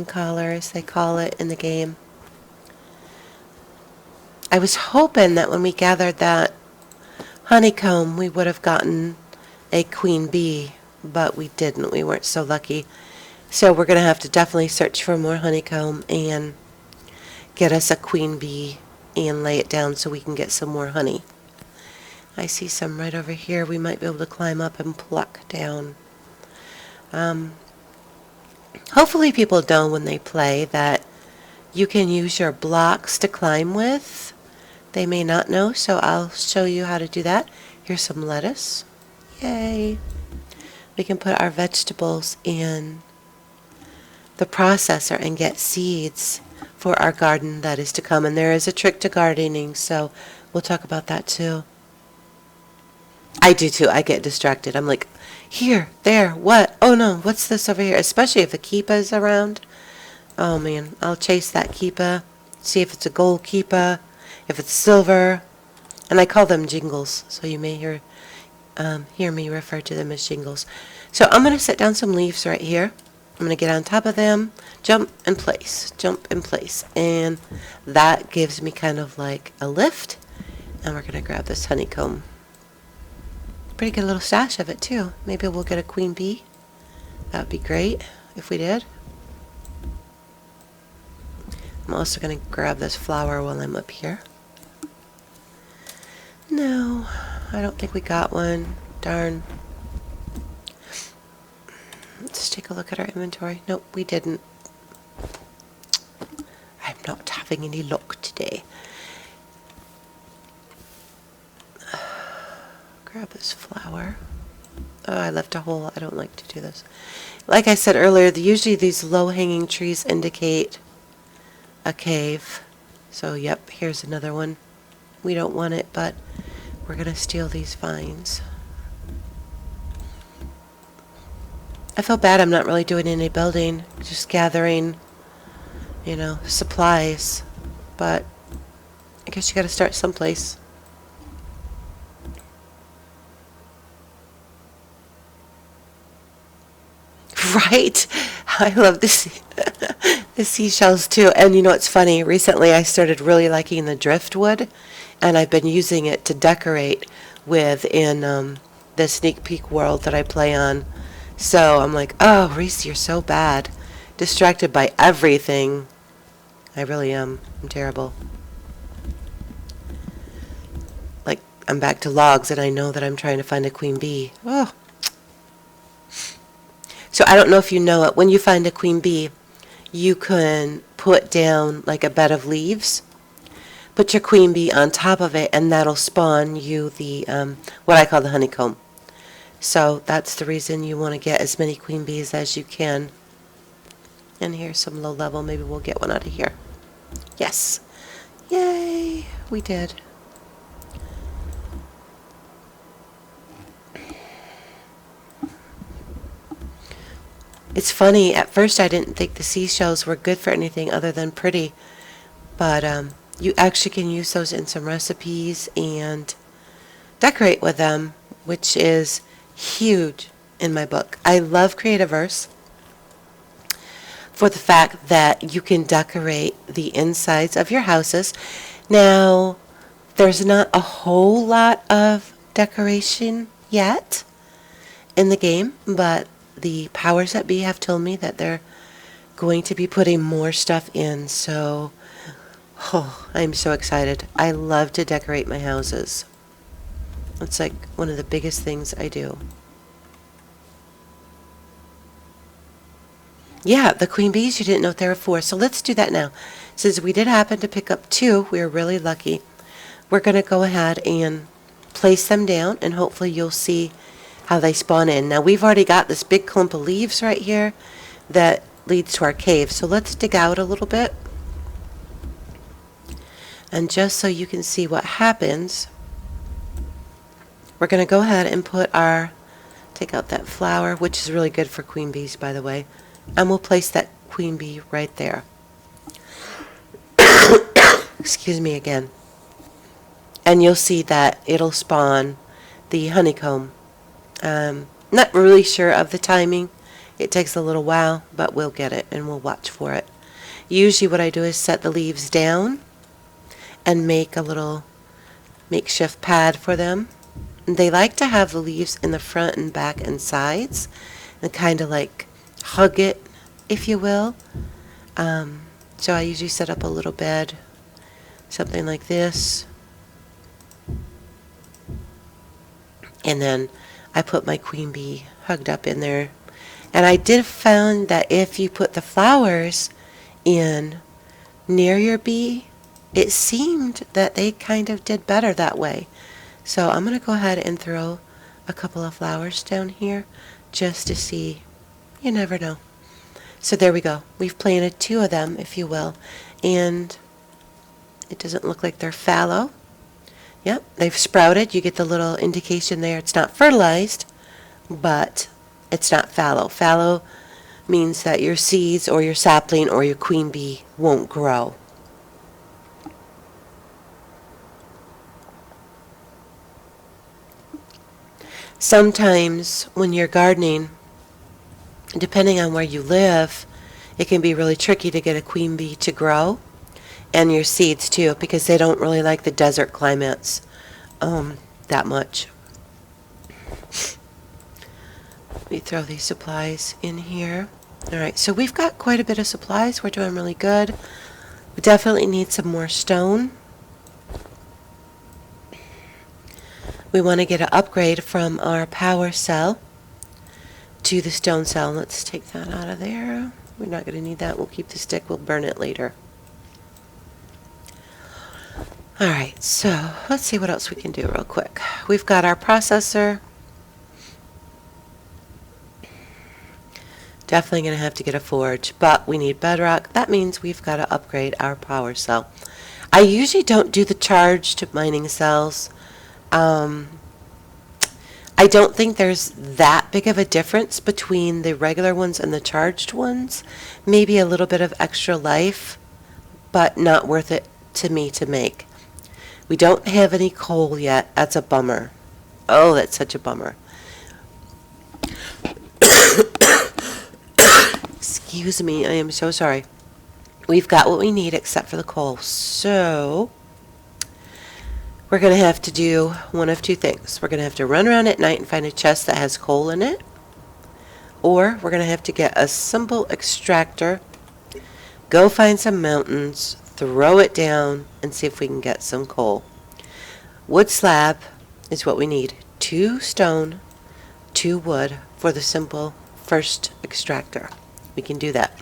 collar, as they call it in the game. I was hoping that when we gathered that honeycomb, we would have gotten a queen bee, but we didn't. We weren't so lucky. So we're going to have to definitely search for more honeycomb and get us a queen bee and lay it down so we can get some more honey. I see some right over here. We might be able to climb up and pluck down. Hopefully people know when they play that you can use your blocks to climb with. They may not know, so I'll show you how to do that. Here's some lettuce. Yay! We can put our vegetables in the processor and get seeds for our garden that is to come. And there is a trick to gardening, so we'll talk about that too. I do too. I get distracted. I'm like, here, there, what? Oh no, what's this over here? Especially if the keepa is around. Oh man, I'll chase that keepa, see if it's a gold keepa, if it's silver. And I call them jingles, so you may hear me refer to them as jingles. So I'm going to set down some leaves right here. I'm going to get on top of them, jump and place, and that gives me kind of like a lift. And we're going to grab this honeycomb. Pretty good little stash of it too. Maybe we'll get a queen bee. That would be great if we did. I'm also going to grab this flower while I'm up here. No, I don't think we got one. Darn. Let's take a look at our inventory. Nope, we didn't. I'm not having any luck today. Grab this flower. Oh, I left a hole. I don't like to do this. Like I said earlier, usually these low-hanging trees indicate a cave. So, yep, here's another one. We don't want it, but we're going to steal these vines. I feel bad I'm not really doing any building, just gathering, supplies. But I guess you got to start someplace. Right? I love the seashells too. And you know what's funny? Recently I started really liking the driftwood, and I've been using it to decorate with in the sneak peek world that I play on. So I'm like, oh, Reese, you're so bad. Distracted by everything. I really am. I'm terrible. Like, I'm back to logs, and I know that I'm trying to find a queen bee. Oh. So I don't know if you know it. When you find a queen bee, you can put down like a bed of leaves. Put your queen bee on top of it, and that'll spawn you the what I call the honeycomb. So that's the reason you want to get as many queen bees as you can. And here's some low level. Maybe we'll get one out of here. Yes. Yay. We did. It's funny. At first I didn't think the seashells were good for anything other than pretty. But you actually can use those in some recipes and decorate with them, which is huge in my book. I love Creativerse for the fact that you can decorate the insides of your houses. Now, there's not a whole lot of decoration yet in the game, but the powers that be have told me that they're going to be putting more stuff in, so I'm so excited. I love to decorate my houses. It's like one of the biggest things I do. Yeah, the queen bees, you didn't know what they were for. So let's do that now. Since we did happen to pick up 2, we were really lucky. We're going to go ahead and place them down, and hopefully you'll see how they spawn in. Now we've already got this big clump of leaves right here that leads to our cave. So let's dig out a little bit. And just so you can see what happens, we're going to go ahead and take out that flower, which is really good for queen bees, by the way, and we'll place that queen bee right there. Excuse me again. And you'll see that it'll spawn the honeycomb. Not really sure of the timing. It takes a little while, but we'll get it and we'll watch for it. Usually what I do is set the leaves down and make a little makeshift pad for them. They like to have the leaves in the front and back and sides and kind of like hug it, if you will. So I usually set up a little bed, something like this. And then I put my queen bee hugged up in there. And I did find that if you put the flowers in near your bee, it seemed that they kind of did better that way. So I'm going to go ahead and throw a couple of flowers down here just to see. You never know. So there we go. We've planted 2 of them, if you will. And it doesn't look like they're fallow. Yep, they've sprouted. You get the little indication there. It's not fertilized, but it's not fallow. Fallow means that your seeds or your sapling or your queen bee won't grow. Sometimes when you're gardening, depending on where you live, it can be really tricky to get a queen bee to grow, and your seeds too, because they don't really like the desert climates that much. We throw these supplies in here. Alright, so we've got quite a bit of supplies. We're doing really good. We definitely need some more stone. We want to get an upgrade from our power cell to the stone cell. Let's take that out of there. We're not going to need that. We'll keep the stick. We'll burn it later. Alright, so let's see what else we can do real quick. We've got our processor. Definitely going to have to get a forge, but we need bedrock. That means we've got to upgrade our power cell. I usually don't do the charged mining cells. I don't think there's that big of a difference between the regular ones and the charged ones. Maybe a little bit of extra life, but not worth it to me to make. We don't have any coal yet. That's a bummer. Oh, that's such a bummer. Excuse me, I am so sorry. We've got what we need except for the coal. So we're going to have to do one of 2 things. We're going to have to run around at night and find a chest that has coal in it. Or we're going to have to get a simple extractor, go find some mountains, throw it down, and see if we can get some coal. Wood slab is what we need. 2 stone, 2 wood for the simple first extractor. We can do that.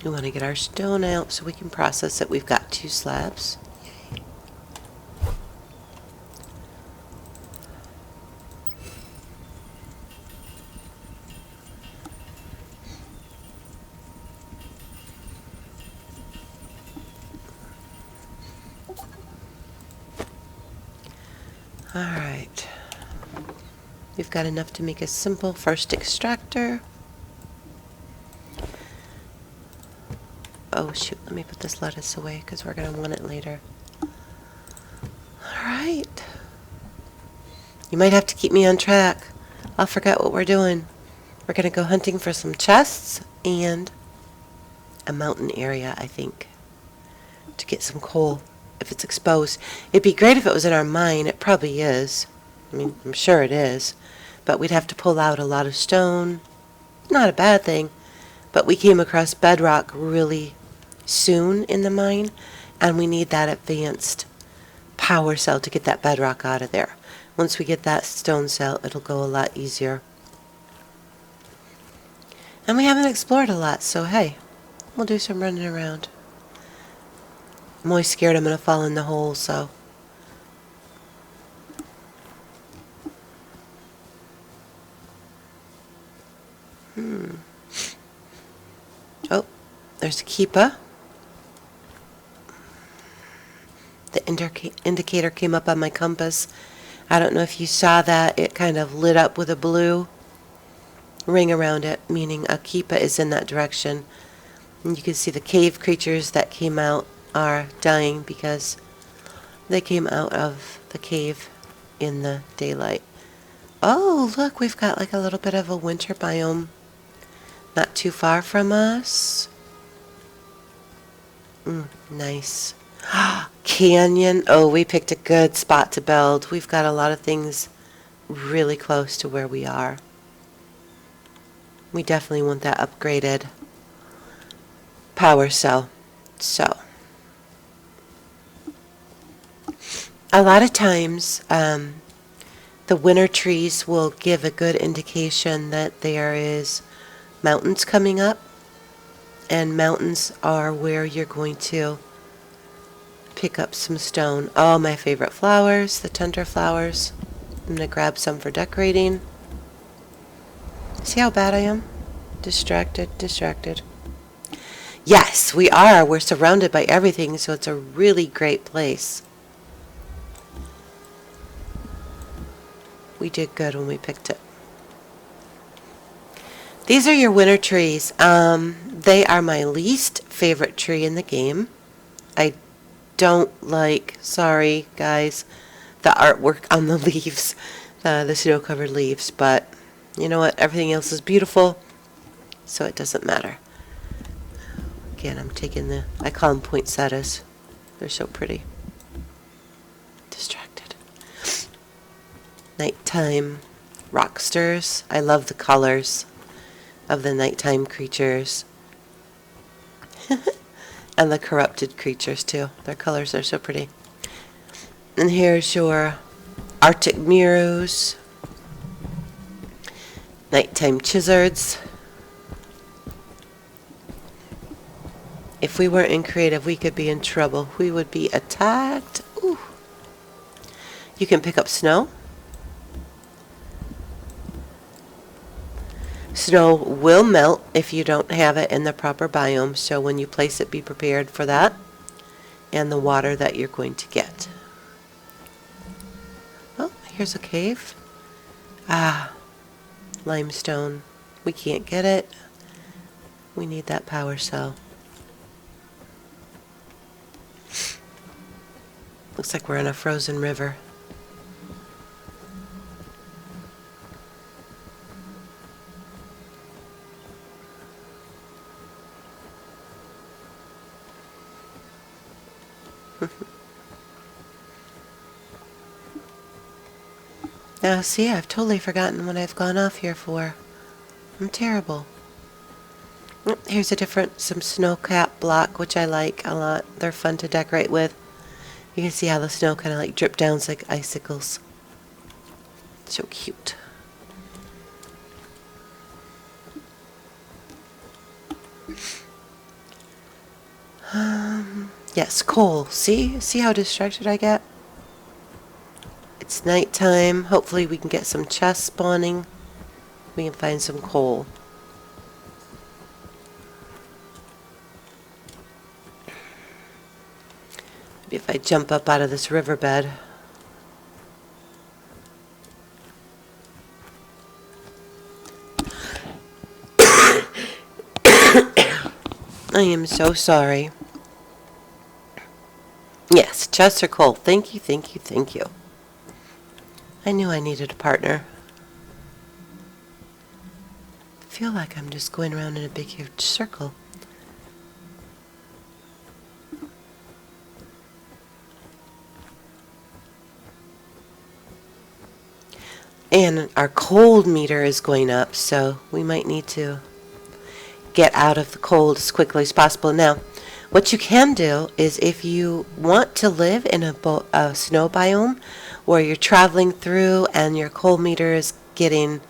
We want to get our stone out so we can process it. We've got 2 slabs. Alright. We've got enough to make a simple first extractor. Oh shoot, let me put this lettuce away because we're going to want it later. Alright. You might have to keep me on track. I'll forget what we're doing. We're going to go hunting for some chests and a mountain area, I think, to get some coal if it's exposed. It'd be great if it was in our mine. It probably is. I mean, I'm sure it is. But we'd have to pull out a lot of stone. Not a bad thing. But we came across bedrock really soon in the mine, and we need that advanced power cell to get that bedrock out of there. Once we get that stone cell, it'll go a lot easier. And we haven't explored a lot, so hey, we'll do some running around. I'm always scared I'm going to fall in the hole, so. Oh, there's a keeper. The indicator came up on my compass. I don't know if you saw that. It kind of lit up with a blue ring around it, meaning a keepa is in that direction. And you can see the cave creatures that came out are dying because they came out of the cave in the daylight. Oh, look, we've got like a little bit of a winter biome not too far from us. Nice. Canyon. Oh, we picked a good spot to build. We've got a lot of things really close to where we are. We definitely want that upgraded power cell. So, a lot of times, the winter trees will give a good indication that there is mountains coming up, and mountains are where you're going to pick up some stone. Oh, my favorite flowers, the tundra flowers. I'm going to grab some for decorating. See how bad I am? Distracted. Yes, we are. We're surrounded by everything, so it's a really great place. We did good when we picked it. These are your winter trees. They are my least favorite tree in the game. I don't like, sorry guys, the artwork on the leaves, the snow-covered leaves, but you know what? Everything else is beautiful, so it doesn't matter. Again, I'm taking I call them poinsettias. They're so pretty. Distracted. Nighttime rocksters. I love the colors of the nighttime creatures. And the corrupted creatures too. Their colors are so pretty. And here's your Arctic Mearows. Nighttime Chizards. If we weren't in creative, we could be in trouble. We would be attacked. Ooh. You can pick up snow. Snow will melt if you don't have it in the proper biome, so when you place it, be prepared for that and the water that you're going to get. Oh, here's a cave. Ah, limestone. We can't get it. We need that power cell. Looks like we're in a frozen river. Now, see, I've totally forgotten what I've gone off here for. I'm terrible. Here's some snow-capped block, which I like a lot. They're fun to decorate with. You can see how the snow kind of like drip down like icicles. So cute. Yes, coal. See how distracted I get? It's nighttime. Hopefully we can get some chests spawning. We can find some coal. Maybe if I jump up out of this riverbed. I am so sorry. Yes, chests are coal. Thank you. I knew I needed a partner. I feel like I'm just going around in a big huge circle. And our cold meter is going up, so we might need to get out of the cold as quickly as possible. Now, what you can do is if you want to live in a snow biome where you're traveling through and your cold meter is getting,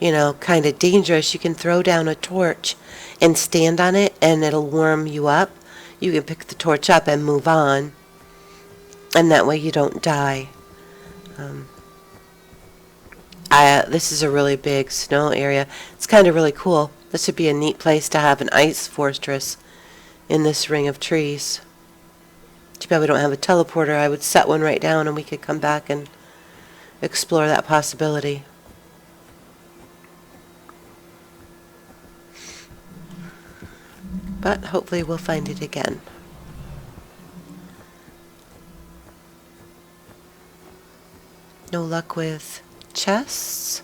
kind of dangerous, you can throw down a torch and stand on it and it'll warm you up. You can pick the torch up and move on, and that way you don't die. This is a really big snow area. It's kind of really cool. This would be a neat place to have an ice fortress in this ring of trees. Too bad we don't have a teleporter. I would set one right down and we could come back and explore that possibility. But hopefully we'll find it again. No luck with chests.